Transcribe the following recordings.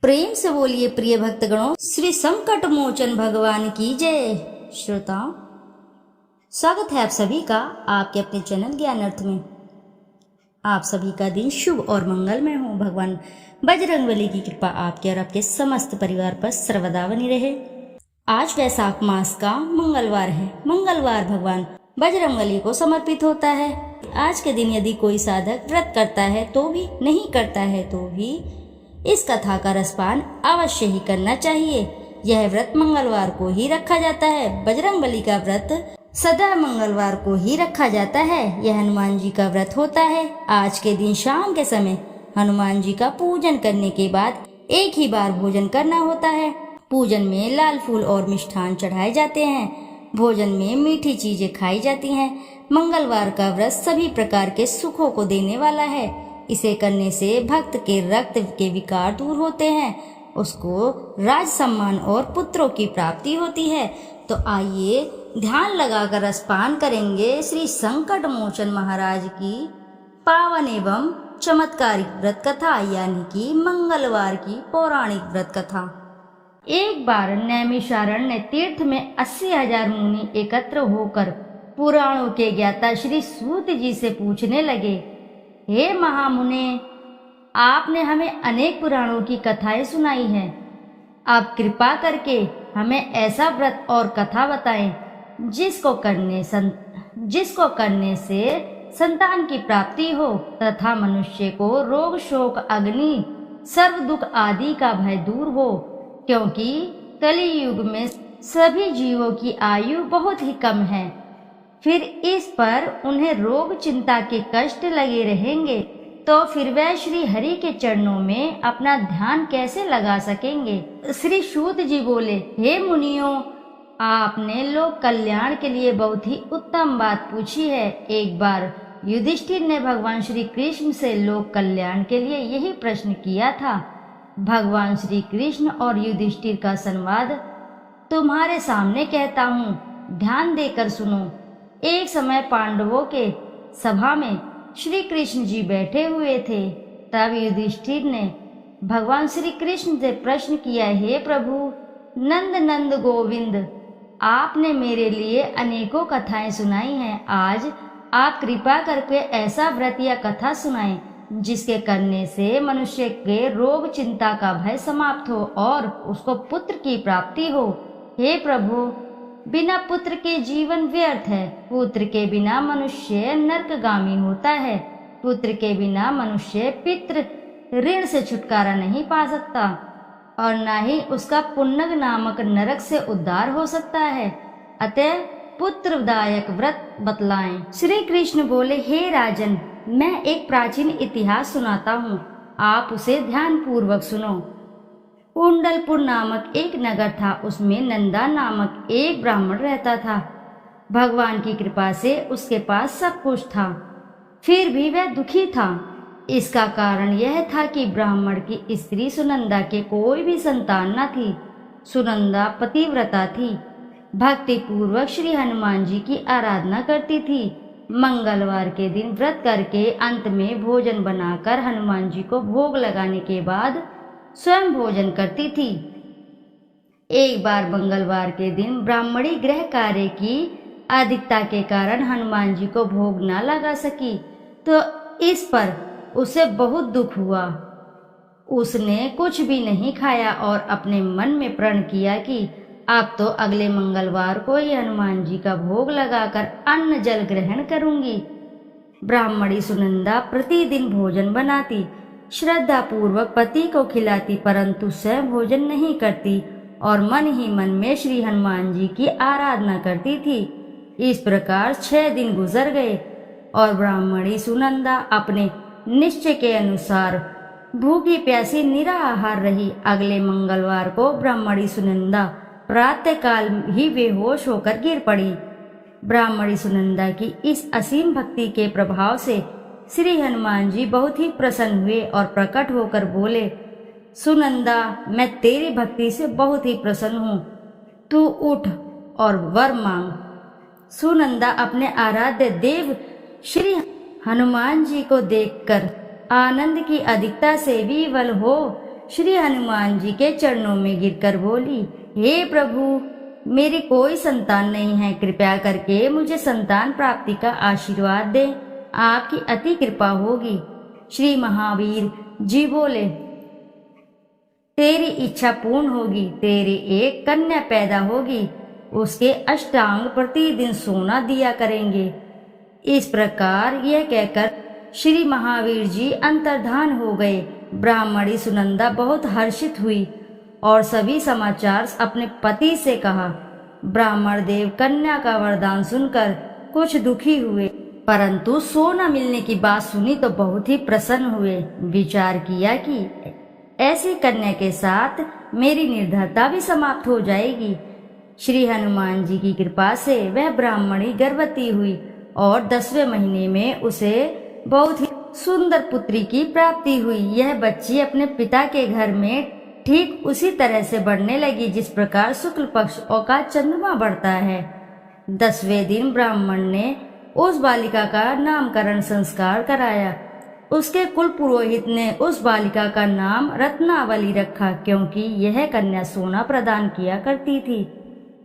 प्रेम से बोलिए प्रिय भक्तगणों, श्री संकट मोचन भगवान की जय। श्रोताओं, स्वागत है आप सभी का आपके अपने चैनल ज्ञान अर्थ में। आप सभी का दिन शुभ और मंगलमय हो। भगवान बजरंगबली की कृपा आपके और आपके समस्त परिवार पर सर्वदा बनी रहे। आज वैशाख मास का मंगलवार है। मंगलवार भगवान बजरंगबली को समर्पित होता है। आज के दिन यदि कोई साधक व्रत करता है तो भी, नहीं करता है तो भी इस कथा का रसपान अवश्य ही करना चाहिए। यह व्रत मंगलवार को ही रखा जाता है। बजरंगबली का व्रत सदा मंगलवार को ही रखा जाता है। यह हनुमान जी का व्रत होता है। आज के दिन शाम के समय हनुमान जी का पूजन करने के बाद एक ही बार भोजन करना होता है। पूजन में लाल फूल और मिष्ठान चढ़ाए जाते हैं। भोजन में मीठी चीजें खाई जाती हैं। मंगलवार का व्रत सभी प्रकार के सुखों को देने वाला है। इसे करने से भक्त के रक्त के विकार दूर होते हैं, उसको राज सम्मान और पुत्रों की प्राप्ति होती है। तो आइए ध्यान लगाकर रसपान करेंगे श्री संकट मोचन महाराज की पावन एवं चमत्कारिक व्रत कथा, यानी कि मंगलवार की पौराणिक व्रत कथा। एक बार नैमिषारण्य तीर्थ में 80,000 मुनि एकत्र होकर पुराणों के ज्ञाता श्री सूत जी से पूछने लगे, हे महामुने, आपने हमें अनेक पुराणों की कथाएं सुनाई हैं। आप कृपा करके हमें ऐसा व्रत और कथा बताएं जिसको करने से संतान की प्राप्ति हो तथा मनुष्य को रोग शोक अग्नि सर्व दुख आदि का भय दूर हो, क्योंकि कली युग में सभी जीवों की आयु बहुत ही कम है। फिर इस पर उन्हें रोग चिंता के कष्ट लगे रहेंगे तो फिर वह श्री हरि के चरणों में अपना ध्यान कैसे लगा सकेंगे। श्री सूत जी बोले, हे मुनियों, आपने लोक कल्याण के लिए बहुत ही उत्तम बात पूछी है। एक बार युधिष्ठिर ने भगवान श्री कृष्ण से लोक कल्याण के लिए यही प्रश्न किया था। भगवान श्री कृष्ण और युधिष्ठिर का संवाद तुम्हारे सामने कहता हूँ, ध्यान देकर सुनो। एक समय पांडवों के सभा में श्री कृष्ण जी बैठे हुए थे। तब युधिष्ठिर ने भगवान श्री कृष्ण से प्रश्न किया, हे प्रभु नंद नंद गोविंद, आपने मेरे लिए अनेकों कथाएं सुनाई हैं। आज आप कृपा करके ऐसा व्रत या कथा सुनाएं जिसके करने से मनुष्य के रोग चिंता का भय समाप्त हो और उसको पुत्र की प्राप्ति हो। हे प्रभु, बिना पुत्र के जीवन व्यर्थ है। पुत्र के बिना मनुष्य नरकगामी होता है। पुत्र के बिना मनुष्य पितृ ऋण से छुटकारा नहीं पा सकता और न ही उसका पुण्यग नामक नरक से उद्धार हो सकता है। अतः पुत्रदायक व्रत बतलाएं। श्री कृष्ण बोले, हे राजन, मैं एक प्राचीन इतिहास सुनाता हूँ, आप उसे ध्यान पूर्वक सुनो। कुंडलपुर नामक एक नगर था। उसमें नंदा नामक एक ब्राह्मण रहता था। भगवान की कृपा से उसके पास सब कुछ था, फिर भी वह दुखी था। इसका कारण यह था कि ब्राह्मण की स्त्री सुनंदा के कोई भी संतान न थी। सुनंदा पतिव्रता थी, भक्ति पूर्वक श्री हनुमान जी की आराधना करती थी। मंगलवार के दिन व्रत करके अंत में भोजन बनाकर हनुमान जी को भोग लगाने के बाद स्वयं भोजन करती थी। एक बार मंगलवार के दिन ब्राह्मणी गृह कार्य की अधिकता के कारण हनुमान जी को भोग न लगा सकी, तो इस पर उसे बहुत दुख हुआ। उसने कुछ भी नहीं खाया और अपने मन में प्रण किया कि अब तो अगले मंगलवार को ही हनुमान जी का भोग लगाकर अन्न जल ग्रहण करूंगी। ब्राह्मणी सुनंदा प्रतिदिन भोजन बनाती, श्रद्धा पूर्वक पति को खिलाती, परंतु स्वयं भोजन नहीं करती और मन ही मन में श्री हनुमान जी की आराधना करती थी। इस प्रकार 6 दिन गुजर गए और ब्राह्मणी सुनंदा अपने निश्चय के अनुसार भूखी प्यासी निराहार रही। अगले मंगलवार को ब्राह्मणी सुनंदा प्रातः काल ही बेहोश होकर गिर पड़ी। ब्राह्मणी सुनंदा की इस असीम भक्ति के प्रभाव से श्री हनुमान जी बहुत ही प्रसन्न हुए और प्रकट होकर बोले, सुनंदा, मैं तेरी भक्ति से बहुत ही प्रसन्न हूँ, तू उठ और वर मांग। सुनंदा अपने आराध्य देव श्री हनुमान जी को देखकर आनंद की अधिकता से विवल हो श्री हनुमान जी के चरणों में गिरकर बोली, हे प्रभु, मेरी कोई संतान नहीं है, कृपया करके मुझे संतान प्राप्ति का आशीर्वाद दे, आपकी अति कृपा होगी। श्री महावीर जी बोले, तेरी इच्छा पूर्ण होगी, तेरी एक कन्या पैदा होगी, उसके अष्टांग प्रतिदिन सोना दिया करेंगे। इस प्रकार यह कहकर श्री महावीर जी अंतर्धान हो गए। ब्राह्मणी सुनंदा बहुत हर्षित हुई और सभी समाचार अपने पति से कहा। ब्राह्मण देव कन्या का वरदान सुनकर कुछ दुखी हुए, परंतु सोना मिलने की बात सुनी तो बहुत ही प्रसन्न हुए। विचार किया कि ऐसी कन्या के साथ मेरी निर्धनता भी समाप्त हो जाएगी। श्री हनुमान जी की कृपा से वह ब्राह्मणी गर्भवती हुई और 10वें महीने में उसे बहुत ही सुंदर पुत्री की प्राप्ति हुई। यह बच्ची अपने पिता के घर में ठीक उसी तरह से बढ़ने लगी जिस प्रकार शुक्ल पक्ष का चंद्रमा बढ़ता है। 10वें दिन ब्राह्मण ने उस बालिका का नामकरण संस्कार कराया। उसके कुल पुरोहित ने उस बालिका का नाम रत्नावली रखा, क्योंकि यह कन्या सोना प्रदान किया करती थी।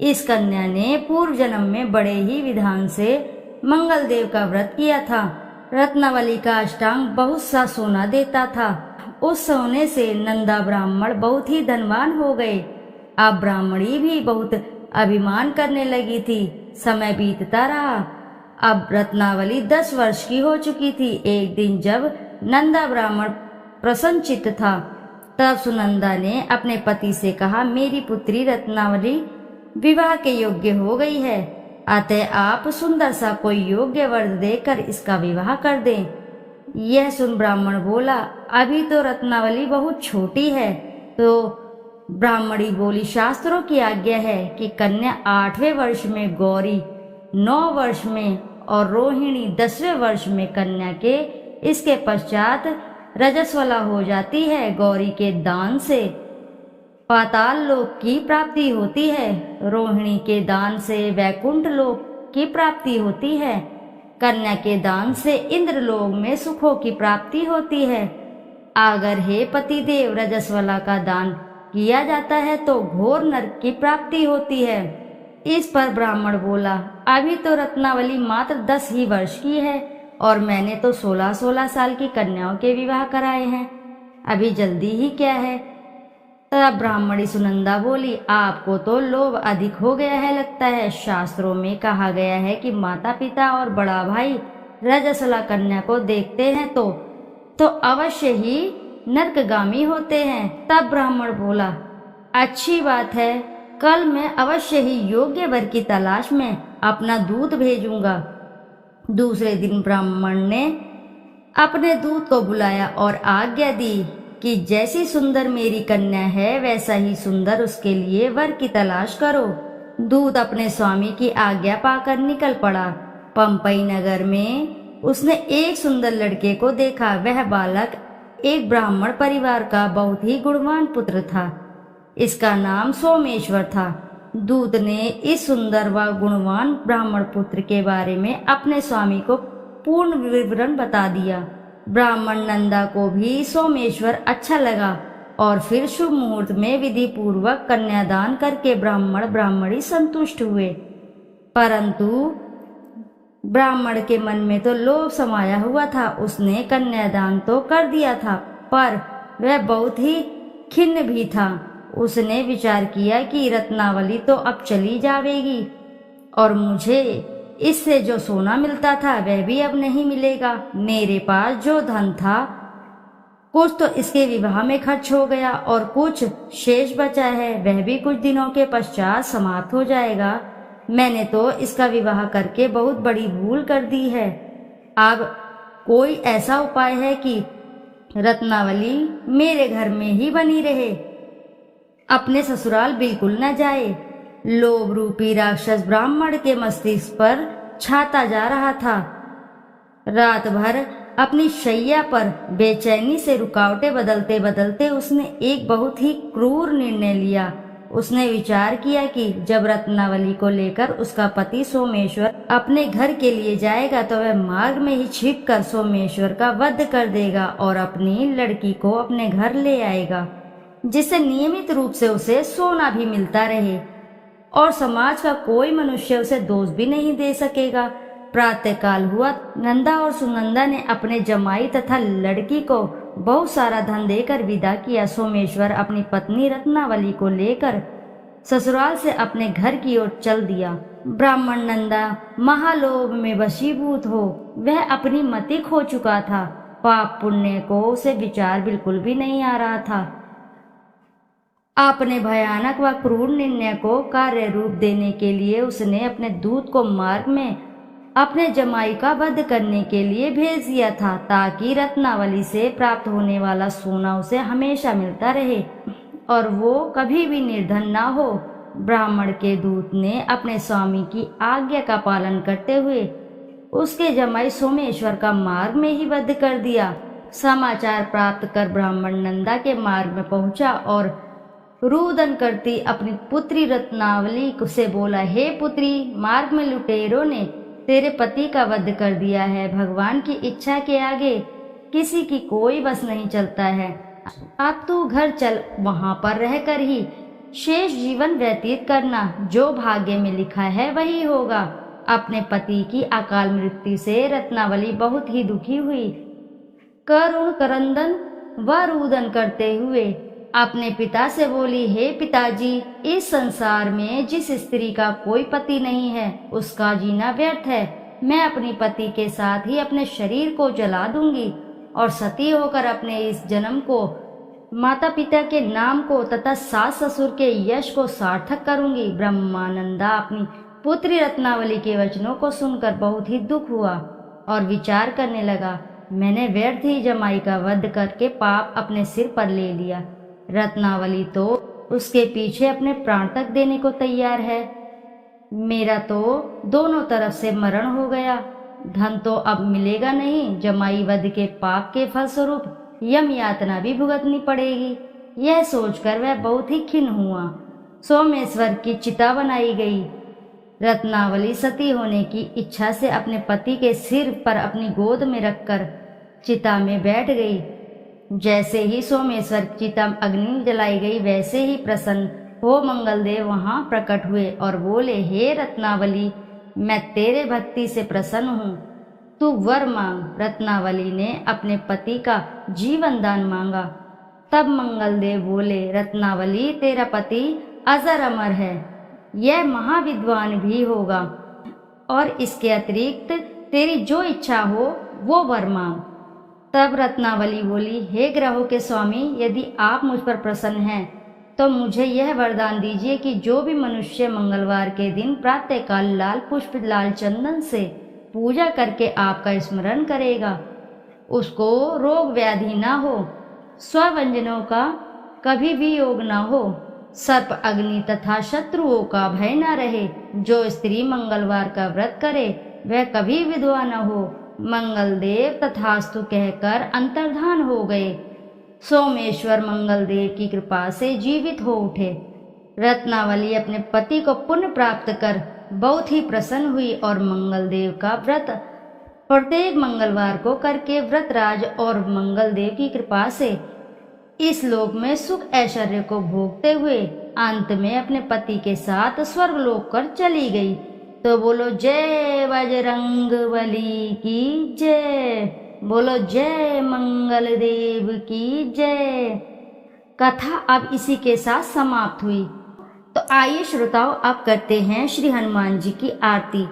इस कन्या ने पूर्व जन्म में बड़े ही विधान से मंगल देव का व्रत किया था। रत्नावली का अष्टांग बहुत सा सोना देता था। उस सोने से नंदा ब्राह्मण बहुत ही धनवान हो गए। अब ब्राह्मणी भी बहुत अभिमान करने लगी थी। समय बीतता रहा। अब रत्नावली 10 वर्ष की हो चुकी थी। एक दिन जब नंदा ब्राह्मण प्रसन्नचित्त था, तब सुनंदा ने अपने पति से कहा, मेरी पुत्री रत्नावली विवाह के योग्य हो गई है, अतः आप सुंदर सा कोई योग्य वर देकर इसका विवाह कर दें। यह सुन ब्राह्मण बोला, अभी तो रत्नावली बहुत छोटी है। तो ब्राह्मणी बोली, शास्त्रों की आज्ञा है कि कन्या 8वें वर्ष में, गौरी 9 वर्ष में और रोहिणी 10वें वर्ष में कन्या के इसके पश्चात रजस्वला हो जाती है। गौरी के दान से पाताल लोक की प्राप्ति होती है, रोहिणी के दान से वैकुंठ लोक की प्राप्ति होती है, कन्या के दान से इंद्र लोक में सुखों की प्राप्ति होती है। अगर हे पतिदेव रजस्वला का दान किया जाता है तो घोर नरक की प्राप्ति होती है। इस पर ब्राह्मण बोला, अभी तो रत्नावली मात्र 10 ही वर्ष की है और मैंने तो 16-16 साल की कन्याओं के विवाह कराए हैं, अभी जल्दी ही क्या है। तब ब्राह्मणी सुनंदा बोली, आपको तो लोभ अधिक हो गया है लगता है। शास्त्रों में कहा गया है कि माता पिता और बड़ा भाई रजस्वला कन्या को देखते हैं तो अवश्य ही नरकगामी होते हैं। तब ब्राह्मण बोला, अच्छी बात है, कल मैं अवश्य ही योग्य वर की तलाश में अपना दूत भेजूंगा। दूसरे दिन ब्राह्मण ने अपने दूत को बुलाया और आज्ञा दी कि जैसी सुंदर मेरी कन्या है वैसा ही सुंदर उसके लिए वर की तलाश करो। दूत अपने स्वामी की आज्ञा पाकर निकल पड़ा। पंपई नगर में उसने एक सुंदर लड़के को देखा। वह बालक एक ब्राह्मण परिवार का बहुत ही गुणवान पुत्र था। इसका नाम सोमेश्वर था। दूत ने इस सुंदर व गुणवान ब्राह्मण पुत्र के बारे में अपने स्वामी को पूर्ण विवरण बता दिया। ब्राह्मण नंदा को भी सोमेश्वर अच्छा लगा और फिर शुभ मुहूर्त में विधि पूर्वक कन्यादान करके ब्राह्मण ब्राह्मणी संतुष्ट हुए। परंतु ब्राह्मण के मन में तो लोभ समाया हुआ था। उसने कन्यादान तो कर दिया था, पर वह बहुत ही खिन्न भी था। उसने विचार किया कि रत्नावली तो अब चली जाएगी और मुझे इससे जो सोना मिलता था वह भी अब नहीं मिलेगा। मेरे पास जो धन था कुछ तो इसके विवाह में खर्च हो गया और कुछ शेष बचा है, वह भी कुछ दिनों के पश्चात समाप्त हो जाएगा। मैंने तो इसका विवाह करके बहुत बड़ी भूल कर दी है। अब कोई ऐसा उपाय है कि रत्नावली मेरे घर में ही बनी रहे, अपने ससुराल बिल्कुल न जाए। लोभ रूपी राक्षस ब्राह्मण के मस्तिष्क पर छाता जा रहा था। रात भर अपनी शैया पर बेचैनी से रुकावटें बदलते बदलते उसने एक बहुत ही क्रूर निर्णय लिया। उसने विचार किया कि जब रत्नावली को लेकर उसका पति सोमेश्वर अपने घर के लिए जाएगा तो वह मार्ग में ही छिपकर सोमेश्वर का वध कर देगा और अपनी लड़की को अपने घर ले आएगा। जिससे नियमित रूप से उसे सोना भी मिलता रहे और समाज का कोई मनुष्य उसे दोष भी नहीं दे सकेगा। प्रातःकाल हुआ, नंदा और सुनंदा ने अपने जमाई तथा लड़की को बहुत सारा धन देकर विदा किया। सोमेश्वर अपनी पत्नी रत्नावली को लेकर ससुराल से अपने घर की ओर चल दिया। ब्राह्मण नंदा महालोभ में वशीभूत हो वह अपनी मति खो चुका था। पाप पुण्य को उसे विचार बिल्कुल भी नहीं आ रहा था। अपने भयानक व क्रूर निर्णय को कार्य रूप देने के लिए उसने अपने दूत को मार्ग में अपने जमाई का वध करने के लिए भेज दिया था, ताकि रत्नावली से प्राप्त होने वाला सोना उसे हमेशा मिलता रहे और वो कभी भी निर्धन ना हो। ब्राह्मण के दूत ने अपने स्वामी की आज्ञा का पालन करते हुए उसके जमाई सोमेश्वर का मार्ग में ही वध कर दिया। समाचार प्राप्त कर ब्राह्मण नंदा के मार्ग में पहुंचा और रुदन करती अपनी पुत्री रत्नावली से बोला, हे पुत्री, मार्ग में लुटेरों ने तेरे पति का वध कर दिया है। भगवान की इच्छा के आगे किसी की कोई बस नहीं चलता है। अब तू घर चल, वहां पर रहकर ही शेष जीवन व्यतीत करना। जो भाग्य में लिखा है वही होगा। अपने पति की अकाल मृत्यु से रत्नावली बहुत ही दुखी हुई। करुण करंदन व रुदन करते हुए अपने पिता से बोली, हे पिताजी, इस संसार में जिस स्त्री का कोई पति नहीं है उसका जीना व्यर्थ है। मैं अपनी पति के साथ ही अपने शरीर को जला दूंगी और सती होकर अपने इस जन्म को, माता पिता के नाम को तथा सास ससुर के यश को सार्थक करूंगी। ब्रह्मानंदा अपनी पुत्री रत्नावली के वचनों को सुनकर बहुत ही दुख हुआ और विचार करने लगा, मैंने व्यर्थ ही जमाई का वध करके पाप अपने सिर पर ले लिया। रत्नावली तो उसके पीछे अपने प्राण तक देने को तैयार है। मेरा तो दोनों तरफ से मरण हो गया। धन तो अब मिलेगा नहीं। जमाई वध के पाप के फलस्वरूप यम यातना भी भुगतनी पड़ेगी। यह सोचकर वह बहुत ही खिन्न हुआ। सोमेश्वर की चिता बनाई गई। रत्नावली सती होने की इच्छा से अपने पति के सिर पर अपनी गोद में रखकर चिता में बैठ गई। जैसे ही सोमेश्वर की चिता अग्नि जलाई गई, वैसे ही प्रसन्न हो मंगलदेव वहां प्रकट हुए और बोले, हे रत्नावली, मैं तेरे भक्ति से प्रसन्न हूँ, तू वर मांग। रत्नावली ने अपने पति का जीवन दान मांगा। तब मंगलदेव बोले, रत्नावली, तेरा पति अजर अमर है, यह महाविद्वान भी होगा और इसके अतिरिक्त तेरी जो इच्छा हो वो वर मांग। तब रत्नावली बोली, हे ग्रहों के स्वामी, यदि आप मुझ पर प्रसन्न हैं तो मुझे यह वरदान दीजिए कि जो भी मनुष्य मंगलवार के दिन प्रातःकाल लाल पुष्प लाल चंदन से पूजा करके आपका स्मरण करेगा, उसको रोग व्याधि ना हो, स्वव्यंजनों का कभी भी योग ना हो, सर्प अग्नि तथा शत्रुओं का भय न रहे। जो स्त्री मंगलवार का व्रत करे वह कभी विधवा न हो। मंगलदेव तथास्तु कहकर अंतर्धान हो गए। सोमेश्वर मंगलदेव की कृपा से जीवित हो उठे। रत्नावली अपने पति को पुण्य प्राप्त कर बहुत ही प्रसन्न हुई और मंगलदेव का व्रत प्रत्येक मंगलवार को करके व्रतराज और मंगलदेव की कृपा से इस लोक में सुख ऐश्वर्य को भोगते हुए अंत में अपने पति के साथ स्वर्गलोक कर चली गई। तो बोलो जय बजरंगबली की जय, बोलो जय मंगल देव की जय। कथा अब इसी के साथ समाप्त हुई। तो आइए श्रोताओं, अब करते हैं श्री हनुमान जी की आरती।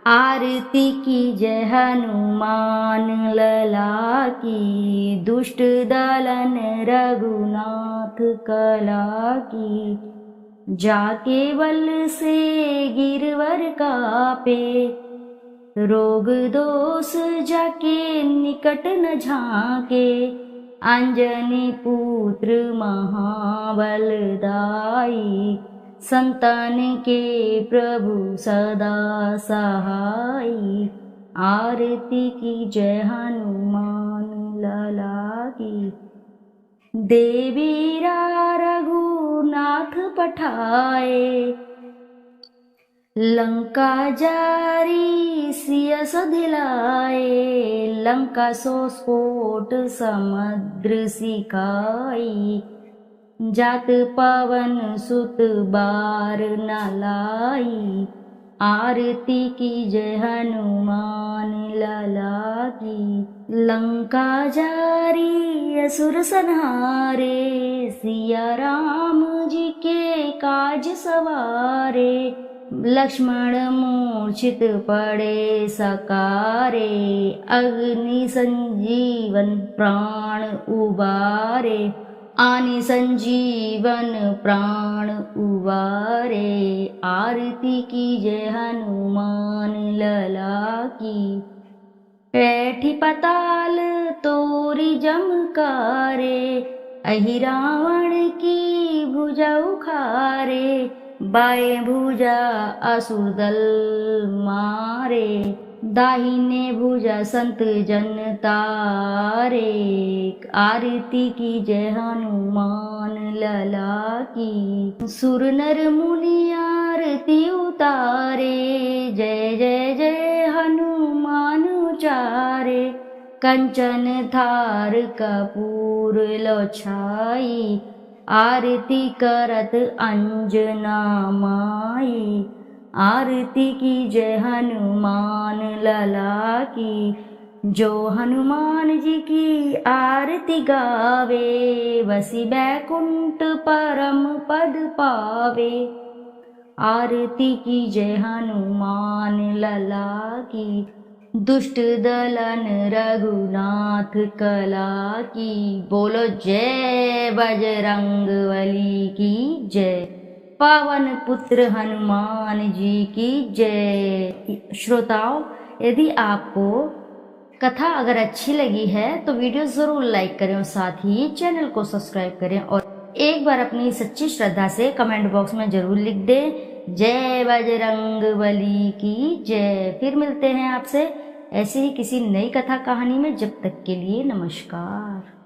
आरती की जय हनुमान लला की, दुष्ट दलन रघुनाथ कला की। जाके बल से गिरवर कापे, रोग दोष जाके निकट न झाके। अंजनी पुत्र महाबलदाई, संतान के प्रभु सदा सहाई। आरती की जय हनुमान लला की। देवीरा रघुनाथ पठाए, लंका जारी सियस दिलाए। लंका सो स्फोट समुद्र सिकाई, जात पवन सुत बार न लाई, आरती कीजय हनुमान लला की। लंका जारी असुर संहारे, सिया राम जी के काज सवारे। लक्ष्मण मूर्छित पड़े सकारे, अग्नि संजीवन प्राण उबारे। आनि संजीवन प्राण उबारे, आरती कीजय हनुमान लला की। पैठी पताल तोरी जमकारे, अहि रावण की भुजा उखारे। बाएं भुजा असुर दल मारे, दाहिने भुजा संत जन तारे। आरती कीजय हनुमान लला की। सुर नर मुनि आरती उतारे, जय जय जय हनुमान उचारे। कंचन थार कपूर लो छाई, आरती करत अंजना माई। आरती कीजय हनुमान लला की। जो हनुमान जी की आरती गावे, वसी बैकुंठ परम पद पावे। आरती कीजय हनुमान लला की। दुष्ट दलन रघुनाथ कला की, बोलो जय बजरंगबली की जय। पवन पुत्र हनुमान जी की जय। श्रोताओं, यदि आपको कथा अगर अच्छी लगी है तो वीडियो जरूर लाइक करें और साथ ही चैनल को सब्सक्राइब करें और एक बार अपनी सच्ची श्रद्धा से कमेंट बॉक्स में जरूर लिख दें जय बजरंगबली की जय। फिर मिलते हैं आपसे ऐसे ही किसी नई कथा कहानी में। जब तक के लिए नमस्कार।